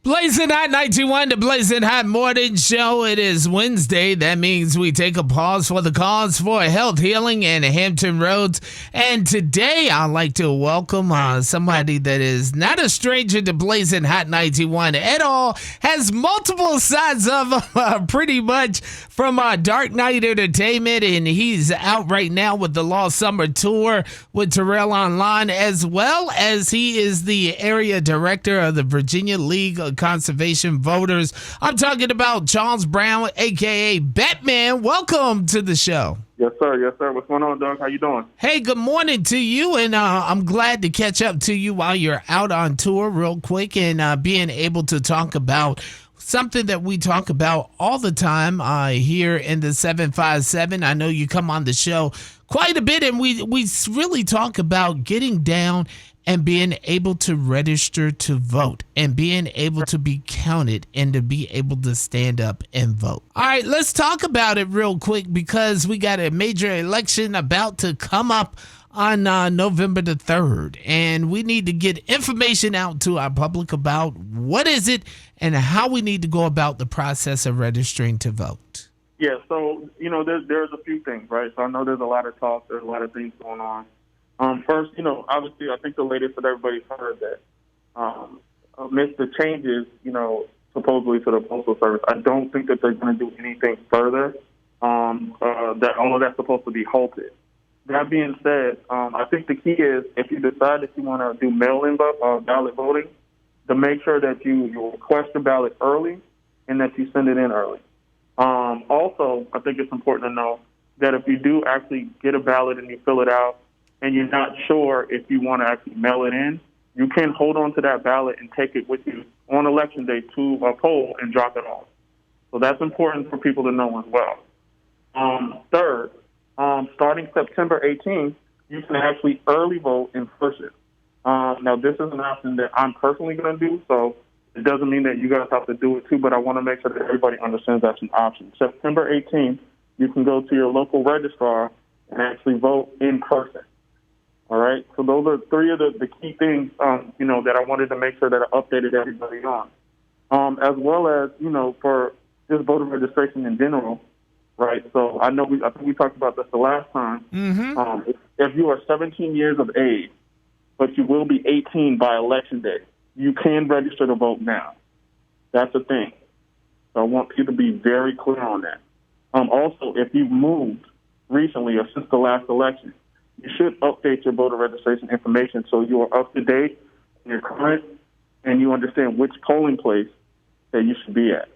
Blazing Hot 91, the Blazing Hot Morning Show. It is Wednesday. That means we take a pause for the cause for health healing and Hampton Roads. And today I'd like to welcome somebody that is not a stranger to Blazing Hot 91 at all, has multiple sides of pretty much from Dark Knight Entertainment, and he's out right now with the Lost Summer Tour with Terrell Online, as well as he is the area director of the Virginia League of Conservation Voters. I'm talking about Charles Brown, a.k.a. Batman. Welcome to the show. Yes, sir. Yes, sir. What's going on, Doug? How you doing? Hey, good morning to you, and I'm glad to catch up to you while you're out on tour real quick and being able to talk about something that we talk about all the time here in the 757. I know you come on the show quite a bit, and we really talk about getting down and being able to register to vote and being able to be counted and to be able to stand up and vote. All right, let's talk about it real quick because we got a major election about to come up on November the 3rd, and we need to get information out to our public about what is it and how we need to go about the process of registering to vote. Yeah, so, there's a few things, right? So I know there's a lot of talk, there's a lot of things going on. First, obviously, I think the latest that everybody's heard that amidst the changes, supposedly to the Postal Service, I don't think that they're going to do anything further, that all of that's supposed to be halted. That being said, I think the key is if you decide that you want to do mail-in ballot voting, to make sure that you request a ballot early and that you send it in early. Also, I think it's important to know that if you do actually get a ballot and you fill it out and you're not sure if you want to actually mail it in, you can hold on to that ballot and take it with you on Election Day to a poll and drop it off. So that's important for people to know as well. Third, starting September 18th, you can actually early vote in person. Now, this is an option that I'm personally going to do, so it doesn't mean that you guys have to do it too, but I want to make sure that everybody understands that's an option. September 18th, you can go to your local registrar and actually vote in person. All right? So those are three of the key things, that I wanted to make sure that I updated everybody on. As well as, for just voter registration in general, right? So I think we talked about this the last time. Mm-hmm. If you are 17 years of age, but you will be 18 by Election Day, you can register to vote now. That's the thing. So I want people to be very clear on that. Also, if you've moved recently or since the last election, you should update your voter registration information so you are up to date, you're current, and you understand which polling place that you should be at.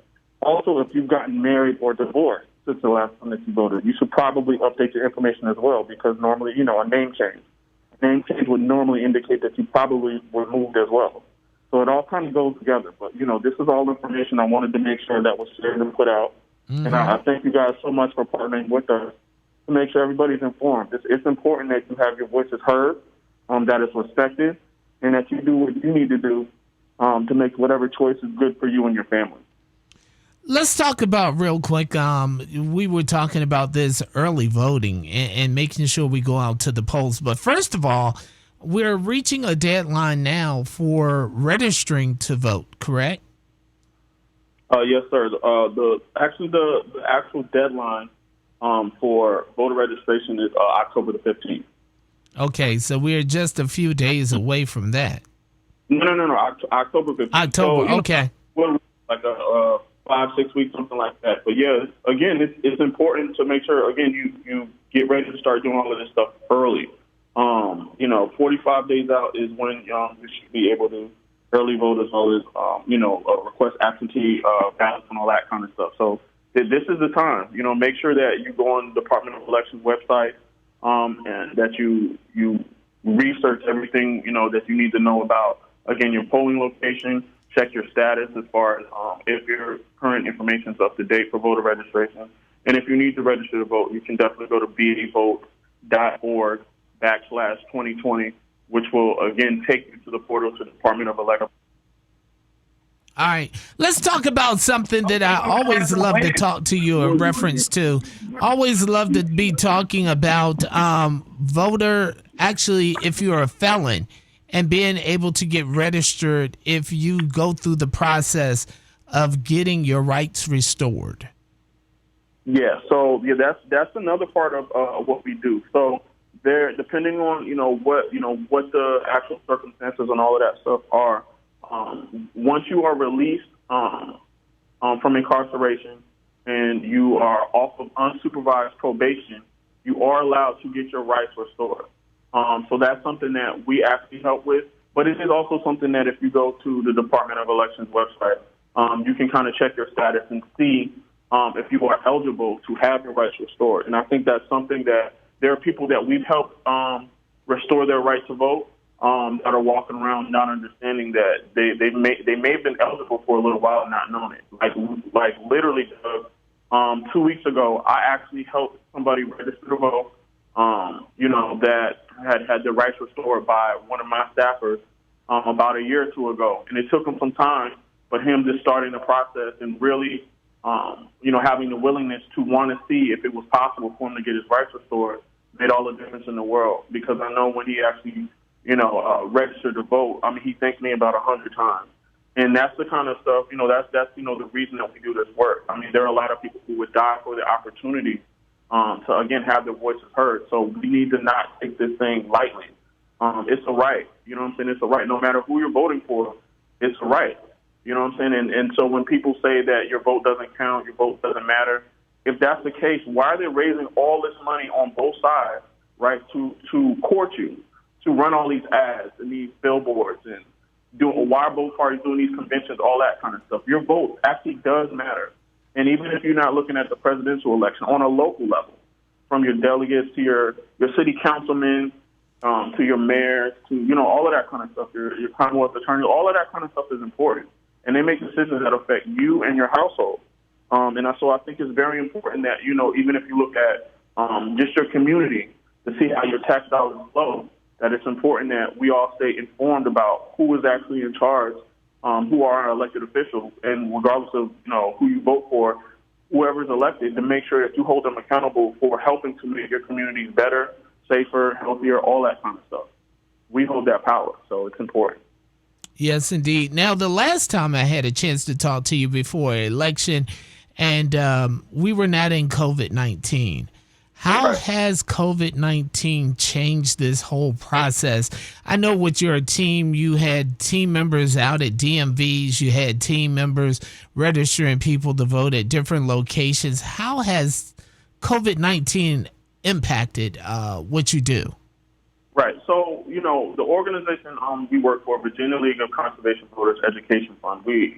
Also, if you've gotten married or divorced since the last time that you voted, you should probably update your information as well because normally, a name change. A name change would normally indicate that you probably were moved as well. So it all kind of goes together. But, this is all information I wanted to make sure that was shared and put out. Mm-hmm. And I thank you guys so much for partnering with us to make sure everybody's informed. It's important that you have your voices heard, that is respected, and that you do what you need to do to make whatever choice is good for you and your family. Let's talk about real quick. We were talking about this early voting and making sure we go out to the polls. But first of all, we're reaching a deadline now for registering to vote, correct? Yes, sir. The actual deadline for voter registration is October the 15th. Okay, so we're just a few days away from that. No. October 15th. October, so, okay. Like 5-6 weeks, something like that. But yeah, again, it's important to make sure, again, you get ready to start doing all of this stuff early. 45 days out is when you should be able to early vote as well as, request absentee ballots and all that kind of stuff. So this is the time. Make sure that you go on the Department of Elections website and that you research everything, that you need to know about, again, your polling location. Check your status as far as if your current information is up to date for voter registration. And if you need to register to vote, you can definitely go to bavote.org/2020, which will, again, take you to the portal to the Department of Elections. All right, let's talk about something that I always love to talk to you in reference to. Always love to be talking about voter, actually, if you're a felon and being able to get registered if you go through the process of getting your rights restored? Yeah, so yeah, that's another part of what we do. So there, depending on what the actual circumstances and all of that stuff are, once you are released from incarceration and you are off of unsupervised probation, you are allowed to get your rights restored. So that's something that we actually help with. But it is also something that if you go to the Department of Elections website, you can kind of check your status and see if you are eligible to have your rights restored. And I think that's something that there are people that we've helped restore their right to vote that are walking around not understanding that they may have been eligible for a little while and not known it. Like literally 2 weeks ago, I actually helped somebody register to vote. That had their rights restored by one of my staffers about a year or two ago, and it took him some time, but him just starting the process and really having the willingness to want to see if it was possible for him to get his rights restored made all the difference in the world. Because I know when he actually, registered to vote, I mean, he thanked me about 100 times. And that's the kind of stuff, that's the reason that we do this work. I mean, there are a lot of people who would die for the opportunity to, again, have their voices heard. So we need to not take this thing lightly. It's a right. You know what I'm saying? It's a right. No matter who you're voting for, it's a right. You know what I'm saying? And so when people say that your vote doesn't count, your vote doesn't matter, if that's the case, why are they raising all this money on both sides, right, to court you, to run all these ads and these billboards and why are both parties doing these conventions, all that kind of stuff? Your vote actually does matter. And even if you're not looking at the presidential election, on a local level, from your delegates to your city councilmen, to your mayors, to, all of that kind of stuff, your Commonwealth attorney, all of that kind of stuff is important. And they make decisions that affect you and your household. So I think it's very important that, even if you look at just your community to see how your tax dollars flow, that it's important that we all stay informed about who is actually in charge, who are our elected officials, and regardless of, who you vote for, whoever's elected, to make sure that you hold them accountable for helping to make your communities better, safer, healthier, all that kind of stuff. We hold that power, so it's important. Yes, indeed. Now, the last time I had a chance to talk to you before election, and we were not in COVID-19. How has COVID-19 changed this whole process? I know with your team, you had team members out at DMVs, you had team members registering people to vote at different locations. How has COVID-19 impacted what you do? Right. So, the organization we work for, Virginia League of Conservation Voters Education Fund, we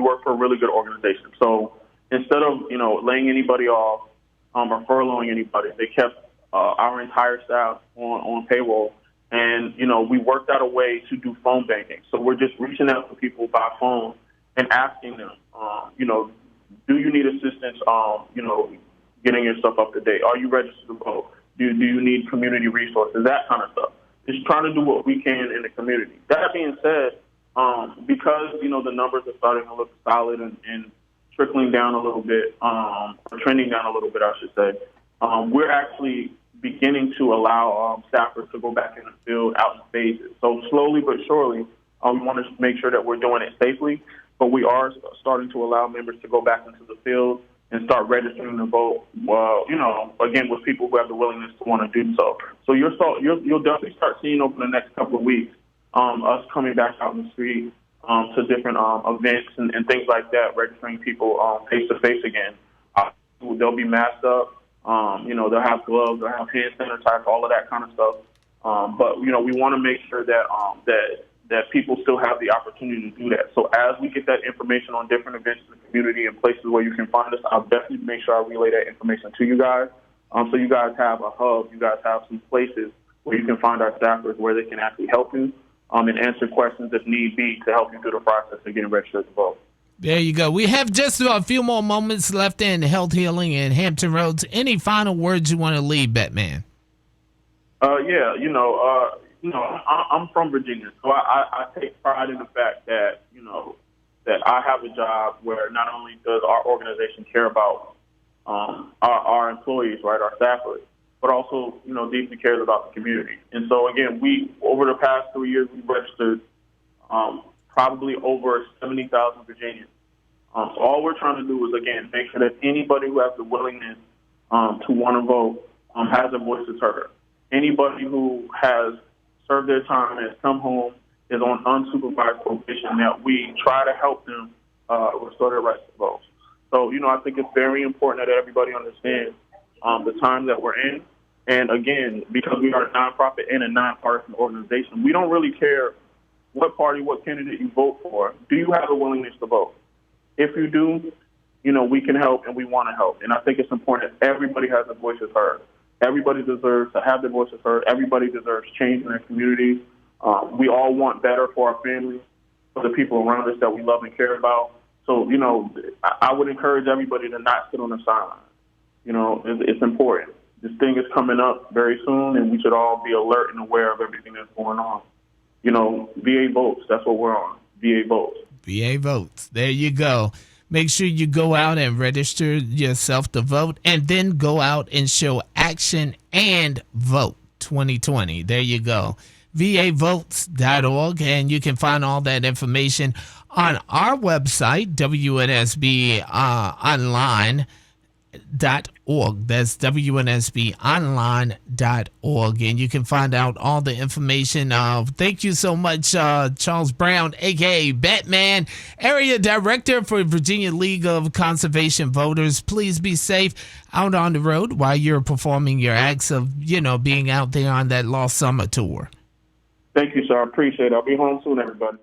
work for a really good organization. So instead of, laying anybody off or furloughing anybody, they kept our entire staff on payroll. And, we worked out a way to do phone banking. So we're just reaching out to people by phone and asking them, do you need assistance, getting your stuff up to date? Are you registered to vote? Do you need community resources? That kind of stuff. Just trying to do what we can in the community. That being said, because, the numbers are starting to look solid and trickling down a little bit, or trending down a little bit, I should say, we're actually beginning to allow staffers to go back in the field out in phases. So slowly but surely, we want to make sure that we're doing it safely, but we are starting to allow members to go back into the field and start registering to vote, again, with people who have the willingness to want to do so. So you'll definitely start seeing over the next couple of weeks us coming back out in the street to different events and things like that, registering people face-to-face again. They'll be masked up. They'll have gloves, they'll have hand sanitizer, all of that kind of stuff. But, we want to make sure that people still have the opportunity to do that. So as we get that information on different events in the community and places where you can find us, I'll definitely make sure I relay that information to you guys. So you guys have a hub, you guys have some places where you can find our staffers where they can actually help you and answer questions if need be to help you through the process of getting registered to vote. There you go. We have just a few more moments left in Health Healing and Hampton Roads. Any final words you want to leave, Batman? I'm from Virginia, so I take pride in the fact that, that I have a job where not only does our organization care about our employees, right, our staffers, but also, deeply cares about the community. And so, again, over the past 3 years, we registered probably over 70,000 Virginians. So all we're trying to do is, again, make sure that anybody who has the willingness to want to vote has their voices heard. Anybody who has served their time, has come home, is on unsupervised probation, that we try to help them restore their rights to vote. So, I think it's very important that everybody understands the time that we're in. And again, because we are a nonprofit and a nonpartisan organization, we don't really care what party, what candidate you vote for. Do you have a willingness to vote? If you do, we can help and we want to help. And I think it's important that everybody has their voices heard. Everybody deserves to have their voices heard. Everybody deserves change in their communities. We all want better for our families, for the people around us that we love and care about. So, I would encourage everybody to not sit on the sidelines. It's important. This thing is coming up very soon, and we should all be alert and aware of everything that's going on. VA votes, that's what we're on. VA votes. VA votes. There you go. Make sure you go out and register yourself to vote, and then go out and show action and vote 2020. There you go. VAvotes.org, and you can find all that information on our website, WNSB Online.org. That's WNSBonline.org, and you can find out all the information. Thank you so much, Charles Brown, aka Batman, Area Director for Virginia League of Conservation Voters. Please be safe out on the road while you're performing your acts of, being out there on that Lost Summer tour. Thank you, sir. I appreciate it. I'll be home soon, everybody.